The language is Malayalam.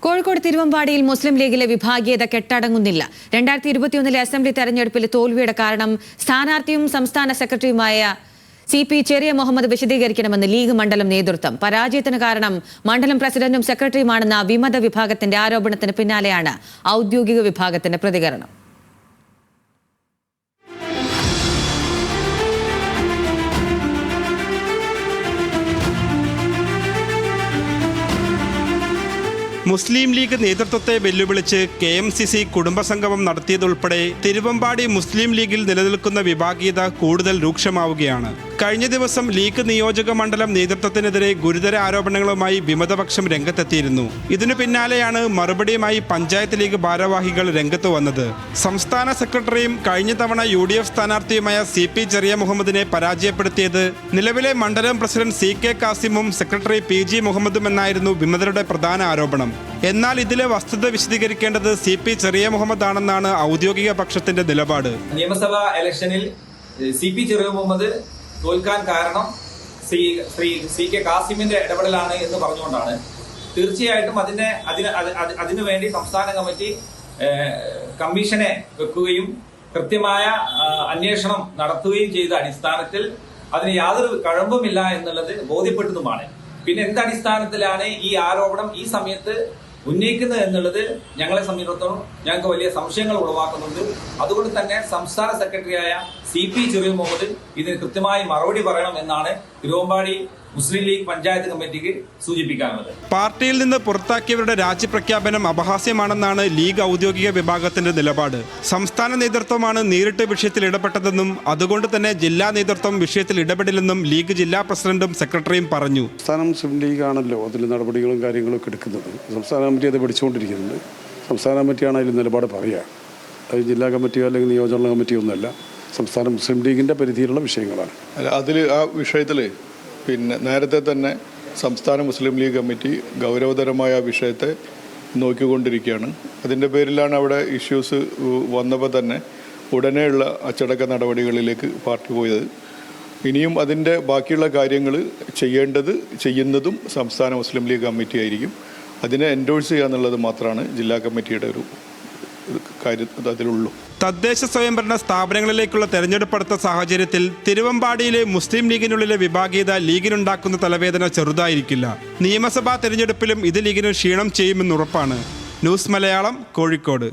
കോഴിക്കോട് തിരുവമ്പാടിയിൽ മുസ്ലിം ലീഗിലെ വിഭാഗീയത കെട്ടടങ്ങുന്നില്ല. 2021 അസംബ്ലി തെരഞ്ഞെടുപ്പിലെ തോൽവിയുടെ കാരണം സ്ഥാനാർത്ഥിയും സംസ്ഥാന സെക്രട്ടറിയുമായ CP ചെറിയ മുഹമ്മദ് വിശദീകരിക്കണമെന്ന് ലീഗ് മണ്ഡലം നേതൃത്വം. പരാജയത്തിന് കാരണം മണ്ഡലം പ്രസിഡന്റും സെക്രട്ടറിയുമാണെന്ന വിമത വിഭാഗത്തിന്റെ ആരോപണത്തിന് പിന്നാലെയാണ് ഔദ്യോഗിക വിഭാഗത്തിന്റെ പ്രതികരണം. മുസ്ലിം ലീഗ് നേതൃത്വത്തെ വെല്ലുവിളിച്ച് KMCC കുടുംബസംഗമം നടത്തിയതുൾപ്പെടെ തിരുവമ്പാടി മുസ്ലിം ലീഗിൽ നിലനിൽക്കുന്ന വിഭാഗീയത കൂടുതൽ രൂക്ഷമാവുകയാണ്. കഴിഞ്ഞ ദിവസം ലീഗ് നിയോജക മണ്ഡലം നേതൃത്വത്തിനെതിരെ ഗുരുതര ആരോപണങ്ങളുമായി വിമതപക്ഷം രംഗത്തെത്തിയിരുന്നു. ഇതിനു പിന്നാലെയാണ് മറുപടിയുമായി പഞ്ചായത്ത് ലീഗ് ഭാരവാഹികൾ രംഗത്ത് വന്നത്. സംസ്ഥാന സെക്രട്ടറിയും കഴിഞ്ഞ തവണ UDF സ്ഥാനാർത്ഥിയുമായ CP ചെറിയ മുഹമ്മദിനെ പരാജയപ്പെടുത്തിയത് നിലവിലെ മണ്ഡലം പ്രസിഡന്റ് CK കാസിമും സെക്രട്ടറി PG മുഹമ്മദും എന്നായിരുന്നു വിമതരുടെ പ്രധാന ആരോപണം. എന്നാൽ ഇതിലെ വസ്തുത വിശദീകരിക്കേണ്ടത് CP ചെറിയ മുഹമ്മദ് ആണെന്നാണ് ഔദ്യോഗിക പക്ഷത്തിന്റെ നിലപാട്. നിയമസഭാ ഇലക്ഷനിൽ CP ചെറിയ മുഹമ്മദ് തോൽക്കാൻ കാരണം CK കാസിമിന്റെ ഇടപെടലാണ് എന്ന് പറഞ്ഞുകൊണ്ടാണ്. തീർച്ചയായിട്ടും അതിനുവേണ്ടി സംസ്ഥാന കമ്മിറ്റി കമ്മീഷനെ വെക്കുകയും കൃത്യമായ അന്വേഷണം നടത്തുകയും ചെയ്ത അടിസ്ഥാനത്തിൽ അതിന് യാതൊരു കഴമ്പുമില്ല എന്നുള്ളത് ബോധ്യപ്പെട്ടതുമാണ്. പിന്നെ എന്തടിസ്ഥാനത്തിലാണ് ഈ ആരോപണം ഈ സമയത്ത് ഉന്നയിക്കുന്നത് എന്നുള്ളത് ഞങ്ങളെ സംബന്ധിച്ചിടത്തോളം ഞങ്ങൾക്ക് വലിയ സംശയങ്ങൾ ഉളവാക്കുന്നുണ്ട്. അതുകൊണ്ട് തന്നെ സംസ്ഥാന സെക്രട്ടറിയായ CP ചെറിയ മുഹമ്മദ് ഇതിന് കൃത്യമായി മറുപടി പറയണം എന്നാണ് തിരുവമ്പാടി മുസ്ലിം ലീഗ് പഞ്ചായത്ത് കമ്മിറ്റിക്ക് സൂചിപ്പിക്കാനുള്ളത്. പാർട്ടിയിൽ നിന്ന് പുറത്താക്കിയവരുടെ രാജ്യപ്രഖ്യാപനം അപഹാസ്യമാണെന്നാണ് ലീഗ് ഔദ്യോഗിക വിഭാഗത്തിന്റെ നിലപാട്. സംസ്ഥാന നേതൃത്വമാണ് നേരിട്ട് വിഷയത്തിൽ ഇടപെട്ടതെന്നും അതുകൊണ്ട് തന്നെ ജില്ലാ നേതൃത്വം വിഷയത്തിൽ ഇടപെടില്ലെന്നും ലീഗ് ജില്ലാ പ്രസിഡന്റും സെക്രട്ടറിയും പറഞ്ഞു. സംസ്ഥാന മുസ്ലിം ലീഗാണല്ലോ അതിൽ നടപടികളും കാര്യങ്ങളൊക്കെ എടുക്കുന്നത്. സംസ്ഥാന കമ്മിറ്റി അത് പഠിച്ചുകൊണ്ടിരിക്കുന്നുണ്ട്. സംസ്ഥാന കമ്മിറ്റിയാണ് അതിൽ നിലപാട് പറയുക. അത് ജില്ലാ കമ്മിറ്റിയോ അല്ലെങ്കിൽ നിയോജക കമ്മിറ്റിയോ ഒന്നുമല്ല. സംസ്ഥാന മുസ്ലിം ലീഗിൻ്റെ പരിധിയിലുള്ള വിഷയങ്ങളാണ്. അതിൽ ആ വിഷയത്തിൽ പിന്നെ നേരത്തെ തന്നെ സംസ്ഥാന മുസ്ലിം ലീഗ് കമ്മിറ്റി ഗൗരവതരമായ വിഷയത്തെ നോക്കിക്കൊണ്ടിരിക്കുകയാണ്. അതിൻ്റെ പേരിലാണ് അവിടെ ഇഷ്യൂസ് വന്നപ്പോൾ തന്നെ ഉടനെയുള്ള അച്ചടക്ക നടപടികളിലേക്ക് പാർട്ടി പോയത്. ഇനിയും അതിൻ്റെ ബാക്കിയുള്ള കാര്യങ്ങൾ ചെയ്യുന്നതും സംസ്ഥാന മുസ്ലിം ലീഗ് കമ്മിറ്റി ആയിരിക്കും. അതിനെ എൻഡോഴ്സ് ചെയ്യുക എന്നുള്ളത് മാത്രമാണ് ജില്ലാ കമ്മിറ്റിയുടെ ഒരു കാര്യം അതിലുള്ളൂ. തദ്ദേശ സ്വയംഭരണ സ്ഥാപനങ്ങളിലേക്കുള്ള തെരഞ്ഞെടുപ്പ് അടുത്ത സാഹചര്യത്തിൽ തിരുവമ്പാടിയിലെ മുസ്ലിം ലീഗിനുള്ളിലെ വിഭാഗീയത ലീഗിനുണ്ടാക്കുന്ന തലവേദന ചെറുതായിരിക്കില്ല. നിയമസഭാ തെരഞ്ഞെടുപ്പിലും ഇത് ലീഗിന് ക്ഷീണം ചെയ്യുമെന്നുറപ്പാണ്. ന്യൂസ് മലയാളം, കോഴിക്കോട്.